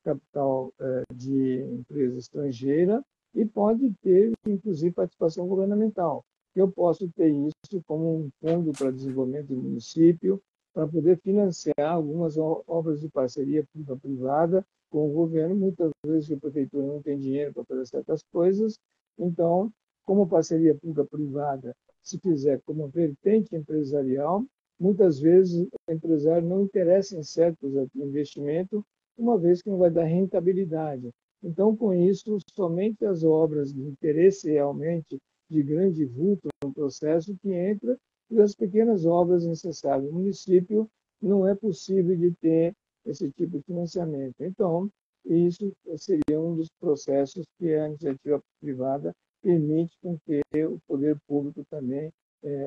capital de empresa estrangeira e pode ter, inclusive, participação governamental. Eu posso ter isso como um fundo para desenvolvimento do município, para poder financiar algumas obras de parceria pública-privada com o governo. Muitas vezes a prefeitura não tem dinheiro para fazer certas coisas, então, como parceria pública-privada, se fizer como vertente empresarial, muitas vezes o empresário não interessa em certos investimentos, uma vez que não vai dar rentabilidade. Então, com isso, somente as obras de interesse realmente de grande vulto no processo que entra pelas pequenas obras necessárias. No município não é possível de ter esse tipo de financiamento. Então, isso seria um dos processos que a iniciativa privada permite com que o poder público também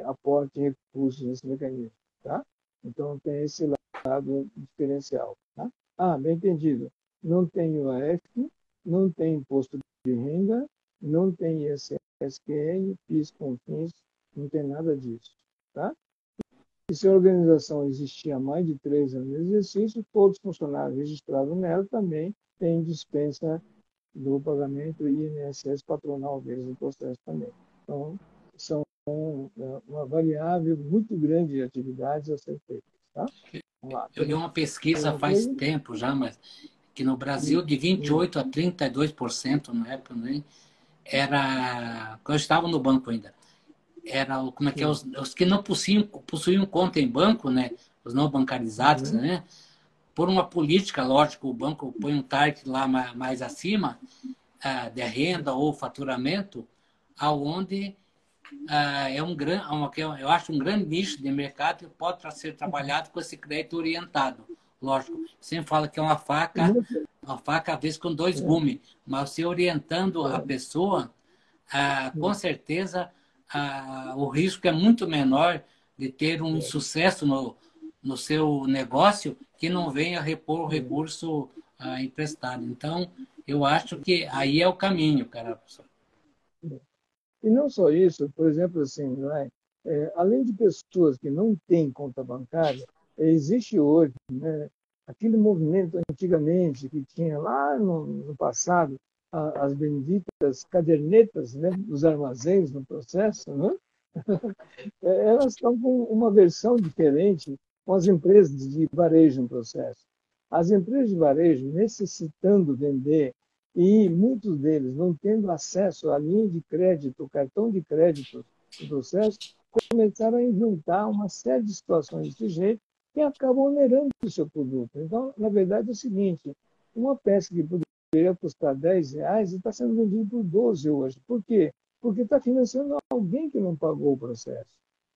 aporte recursos nesse mecanismo. Tá? Então, tem esse lado diferencial. Tá? Bem entendido. Não tem UAF, não tem imposto de renda, não tem ISSQN, PIS, COFINS, não tem nada disso. Tá? E se a organização existir há mais de 3 anos de exercício, todos os funcionários registrados nela também têm dispensa do pagamento e INSS patronal deles no processo também. Então, são uma variável muito grande de atividades a ser feitas. Tá? Vamos lá. Eu li uma pesquisa faz tempo já, mas que no Brasil de 28% a 32% na época, né, era... Quando eu estava no banco ainda. Era como é que é, os que não possuíam conta em banco, né, os não bancarizados, né, por uma política, lógico, o banco põe um target lá mais acima de renda ou faturamento, aonde é eu acho um grande nicho de mercado que pode ser trabalhado com esse crédito orientado. Lógico, sempre fala que é uma faca às vezes com 2 gumes, mas se orientando a pessoa, com certeza o risco é muito menor de ter um insucesso no seu negócio que não venha repor o recurso emprestado. Então, eu acho que aí é o caminho, cara. E não só isso, por exemplo, assim, além de pessoas que não têm conta bancária, existe hoje, né, aquele movimento antigamente que tinha lá no passado, as benditas cadernetas, né, dos armazéns no processo, né? Elas estão com uma versão diferente com as empresas de varejo no processo. As empresas de varejo necessitando vender e muitos deles não tendo acesso à linha de crédito, cartão de crédito no processo, começaram a inventar uma série de situações desse jeito que acabam onerando o seu produto. Então, na verdade, é o seguinte, uma peça que poderia custar R$ 10 está sendo vendida por 12 hoje. Por quê? Porque está financiando alguém que não pagou o processo.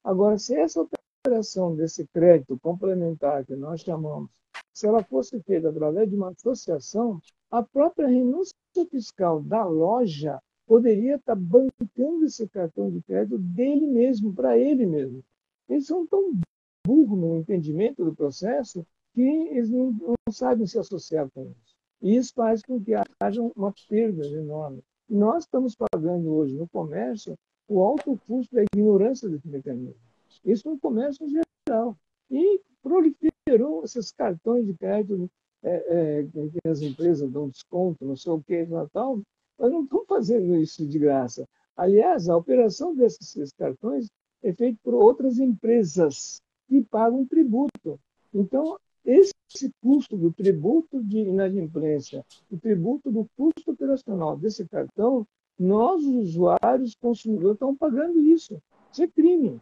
Agora, se essa operação desse crédito complementar que nós chamamos, se ela fosse feita através de uma associação, a própria renúncia fiscal da loja poderia estar bancando esse cartão de crédito dele mesmo, para ele mesmo. Eles são tão burros no entendimento do processo que eles não sabem se associar com isso. E isso faz com que haja uma perda enorme. Nós estamos pagando hoje no comércio o alto custo da ignorância desse mecanismo. Isso no comércio em geral. E proliferou esses cartões de crédito que as empresas dão desconto, não sei o que, tal. Nós não estamos fazendo isso de graça. Aliás, a operação desses cartões é feita por outras empresas que pagam tributo. Então, esse custo do tributo de inadimplência, o tributo do custo operacional desse cartão, nós, os usuários, consumidores, estamos pagando isso. Isso é crime.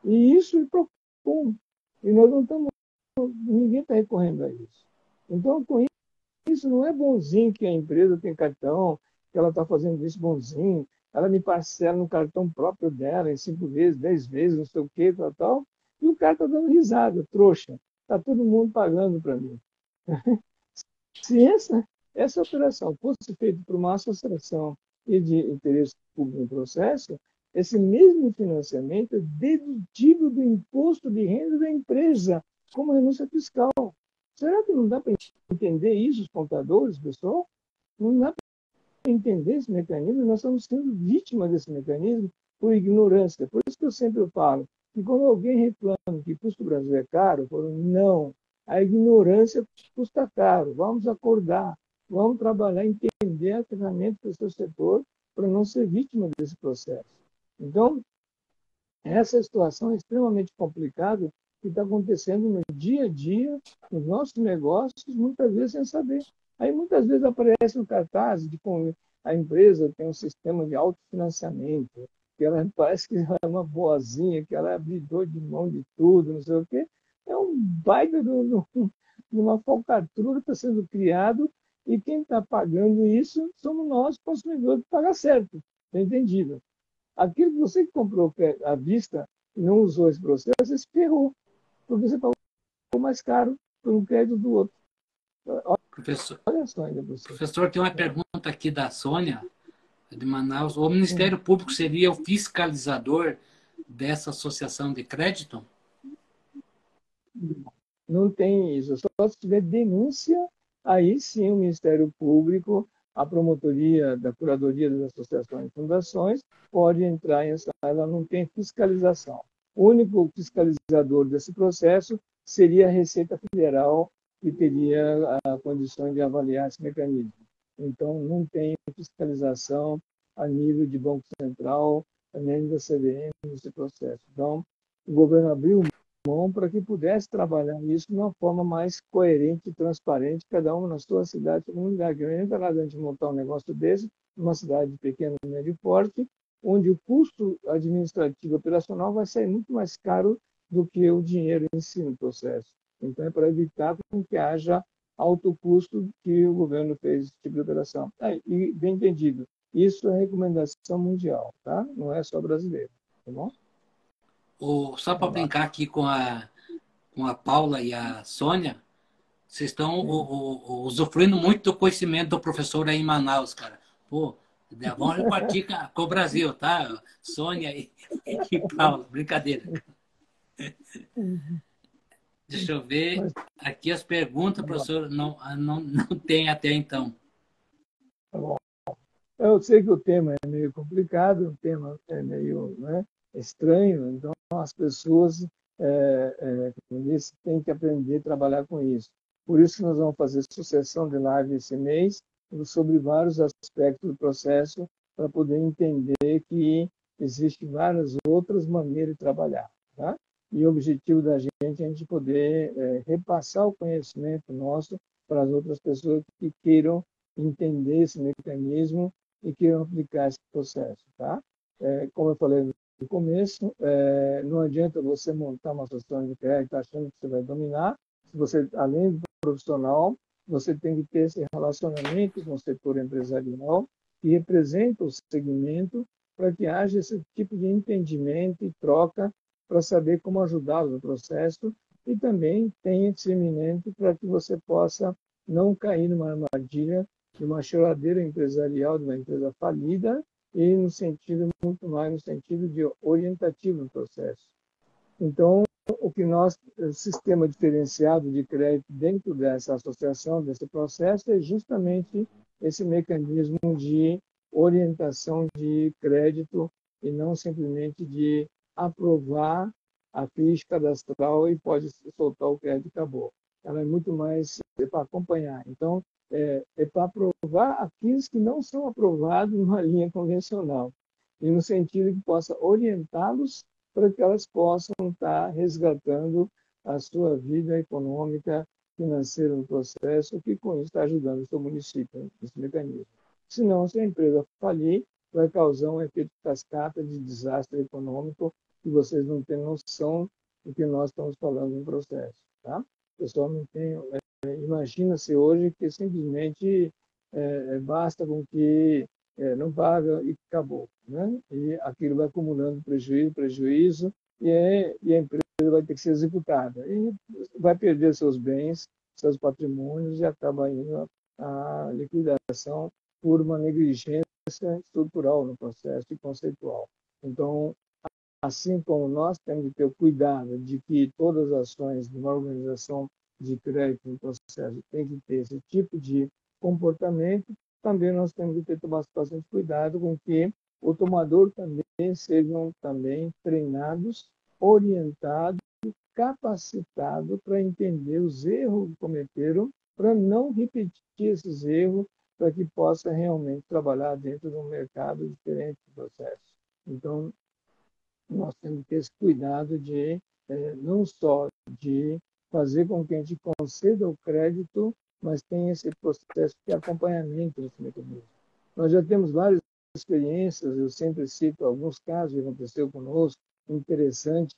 E isso é PROCON. E nós não estamos, ninguém está recorrendo a isso. Então, com isso, não é bonzinho que a empresa tem cartão, que ela está fazendo isso bonzinho, ela me parcela no cartão próprio dela em 5 vezes, 10 vezes, não sei o que, tal. E o cara está dando risada, trouxa. Está todo mundo pagando para mim. Se essa operação fosse feita por uma associação e de interesse público no processo, esse mesmo financiamento é dedutível do imposto de renda da empresa, como renúncia fiscal. Será que não dá para entender isso, os contadores, pessoal? Não dá para entender esse mecanismo? Nós estamos sendo vítimas desse mecanismo por ignorância. Por isso que eu sempre falo que quando alguém reclama que custo do Brasil é caro, eu falo, não, a ignorância custa caro. Vamos acordar, vamos trabalhar, entender a ferramenta do seu setor para não ser vítima desse processo. Então, essa situação é extremamente complicada que está acontecendo no dia a dia, nos nossos negócios, muitas vezes sem saber. Aí, muitas vezes, aparece um cartaz de como a empresa tem um sistema de autofinanciamento, que ela parece que ela é uma boazinha, que ela é abridor de mão de tudo, não sei o quê. É um baita de uma falcatrua que está sendo criado e quem está pagando isso somos nós, consumidores, que paga certo. Está entendido? Aquele que você que comprou à vista e não usou esse processo, você se ferrou, porque você pagou mais caro por um crédito do outro. Professor, Olha só ainda por você. professor, tem uma pergunta aqui da Sônia, de Manaus. O Ministério Público seria o fiscalizador dessa associação de crédito? Não tem isso. Só se tiver denúncia, aí sim o Ministério Público, a promotoria da Curadoria das Associações e Fundações, pode entrar em essa. Ela não tem fiscalização. O único fiscalizador desse processo seria a Receita Federal, que teria condições de avaliar esse mecanismo. Então, não tem fiscalização a nível de Banco Central, nem da CVM nesse processo. Então, o governo abriu mão para que pudesse trabalhar isso de uma forma mais coerente e transparente, cada uma na sua cidade e comunidade. Não adianta nada a gente montar um negócio desse numa cidade de pequeno e médio porte, onde o custo administrativo operacional vai sair muito mais caro do que o dinheiro em si no processo. Então, é para evitar que haja alto custo que o governo fez esse tipo de operação. E, bem entendido, isso é recomendação mundial, tá? Não é só brasileiro, tá bom? Só para brincar aqui com a Paula e a Sônia, vocês estão usufruindo muito do conhecimento do professor aí em Manaus, cara. Pô, vamos repartir com o Brasil, tá? Sônia e Paula, brincadeira. Deixa eu ver Mas, aqui as perguntas, professor, não tem até então. tá bom. Eu sei que o tema é meio complicado, o tema é meio, né, estranho, então as pessoas como disse, têm que aprender a trabalhar com isso. Por isso que nós vamos fazer sucessão de live esse mês sobre vários aspectos do processo para poder entender que existem várias outras maneiras de trabalhar. Tá? E o objetivo da gente é a gente poder repassar o conhecimento nosso para as outras pessoas que queiram entender esse mecanismo e queiram aplicar esse processo, tá? Como eu falei no começo, não adianta você montar uma associação de crédito achando que você vai dominar. Se você, além do profissional, você tem que ter esse relacionamento com o setor empresarial que representa o segmento para que haja esse tipo de entendimento e troca para saber como ajudá-lo no processo e também tenha discernimento para que você possa não cair numa armadilha de uma choradeira empresarial de uma empresa falida e no sentido muito mais no sentido de orientativo no processo. Então, o que o sistema diferenciado de crédito dentro dessa associação, desse processo, é justamente esse mecanismo de orientação de crédito e não simplesmente de aprovar a ficha cadastral e pode soltar o crédito e acabou. Ela é muito mais para acompanhar. Então, para aprovar aqueles que não são aprovados numa linha convencional, e no sentido que possa orientá-los para que elas possam estar resgatando a sua vida econômica, financeira no processo, que com isso está ajudando o seu município nesse mecanismo. Senão, se a empresa falir, vai causar um efeito cascata de desastre econômico que vocês não têm noção do que nós estamos falando no processo. Tá? O pessoal não tem imagina-se hoje que simplesmente basta com que não paga e acabou. Né? E aquilo vai acumulando prejuízo, e a empresa vai ter que ser executada. E vai perder seus bens, seus patrimônios, e acaba indo à liquidação por uma negligência estrutural no processo e conceitual. Então, assim como nós temos que ter o cuidado de que todas as ações de uma organização de crédito no processo tem que ter esse tipo de comportamento, também nós temos que ter bastante cuidado com que o tomador também sejam também treinados, orientados, capacitados para entender os erros que cometeram, para não repetir esses erros, para que possa realmente trabalhar dentro de um mercado diferente do processo. Então, nós temos que ter esse cuidado de não só de fazer com que a gente conceda o crédito, mas tenha esse processo de acompanhamento desse mecanismo. Nós já temos várias experiências, eu sempre cito alguns casos que aconteceu conosco, interessante,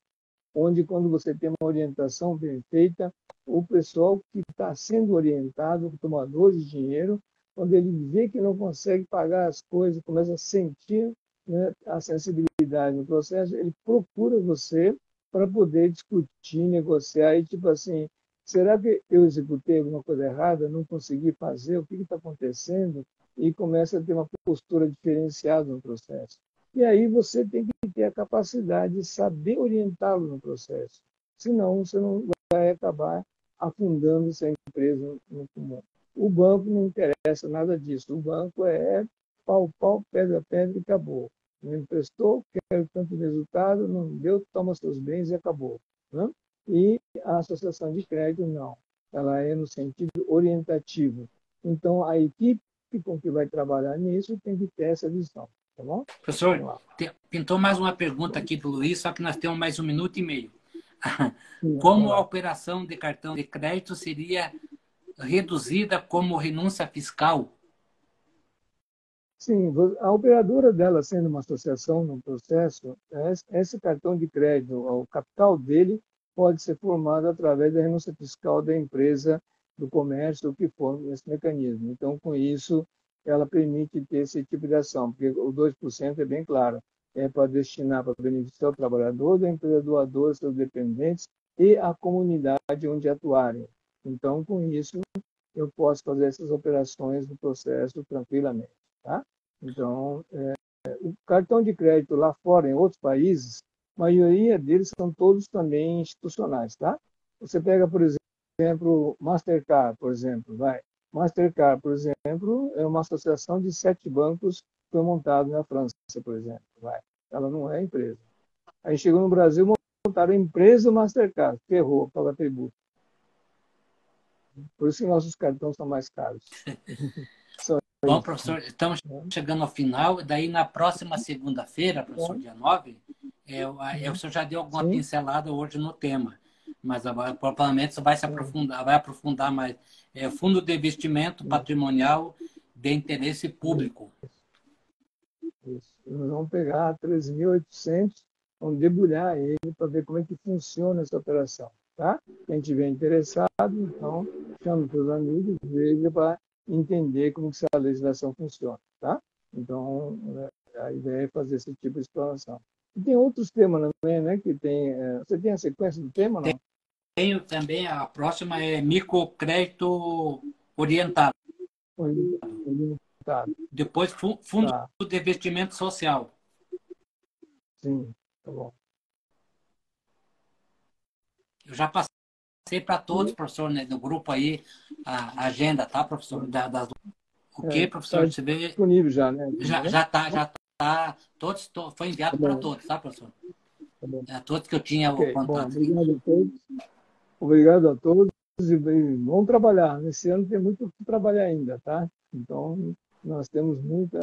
onde quando você tem uma orientação bem feita, o pessoal que está sendo orientado, o tomador de dinheiro, quando ele vê que não consegue pagar as coisas, começa a sentir né, a sensibilidade no processo, ele procura você para poder discutir, negociar e tipo assim, será que eu executei alguma coisa errada, não consegui fazer, o que está acontecendo? E começa a ter uma postura diferenciada no processo. E aí você tem que ter a capacidade de saber orientá-lo no processo. Senão, você não vai acabar afundando essa empresa no comum. O banco não interessa nada disso. O banco é pau, pau, pedra, pedra e acabou. Não emprestou, quer tanto resultado, não deu, toma seus bens e acabou. Né? E a associação de crédito, não. Ela é no sentido orientativo. Então, a equipe com que vai trabalhar nisso tem que ter essa visão. Tá bom? Professor, pintou mais uma pergunta aqui do Luiz, só que nós temos mais 1 minuto e meio. Como a operação de cartão de crédito seria reduzida como renúncia fiscal? Sim, a operadora dela sendo uma associação no processo, esse cartão de crédito, o capital dele pode ser formado através da renúncia fiscal da empresa, do comércio, o que for esse mecanismo. Então, com isso, ela permite ter esse tipo de ação, porque o 2% é bem claro, é para destinar para beneficiar o trabalhador, da empresa doadora, seus dependentes e a comunidade onde atuarem. Então, com isso, eu posso fazer essas operações no processo tranquilamente. Tá? Então, o cartão de crédito lá fora, em outros países, a maioria deles são todos também institucionais. Tá? Você pega, por exemplo, Mastercard, por exemplo. Mastercard, por exemplo, é uma associação de 7 bancos que foi montado na França, por exemplo. Ela não é empresa. Aí chegou no Brasil, montaram a empresa Mastercard, ferrou, paga tributo. Por isso que nossos cartões são mais caros. Bom, professor, estamos chegando ao final. Daí, na próxima segunda-feira, professor, dia 9, o senhor já deu alguma pincelada hoje no tema, mas provavelmente você vai se aprofundar, vai aprofundar mais. Fundo de investimento patrimonial de interesse público. Isso. Nós vamos pegar 13.800, vamos debulhar ele para ver como é que funciona essa operação. Tá? Quem estiver interessado, então, chama os seus amigos, veja para entender como que essa legislação funciona. Tá? Então, a ideia é fazer esse tipo de exploração. E tem outros temas também, né? Que tem, você tem a sequência do tema, não? Tenho também, a próxima é microcrédito orientado. Orientado. Depois, fundo de investimento social. Sim, tá bom. Eu já passei para todos, professor, né, do grupo aí, a agenda, tá, professor? O que, professor? Tá disponível já, né? Já tá. Todos, foi enviado para todos, tá, professor? Tá bom. Todos que eu tinha o contato. Bom, obrigado a todos. Obrigado a todos e vamos trabalhar. Nesse ano tem muito o que trabalhar ainda, tá? Então, nós temos muita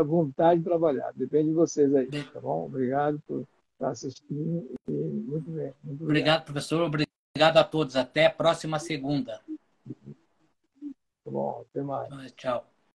vontade de trabalhar. Depende de vocês aí, tá bom? Obrigado por estar assistindo e muito bem. Muito obrigado, professor. Obrigado a todos. Até a próxima segunda. Tá bom, até mais. Tchau.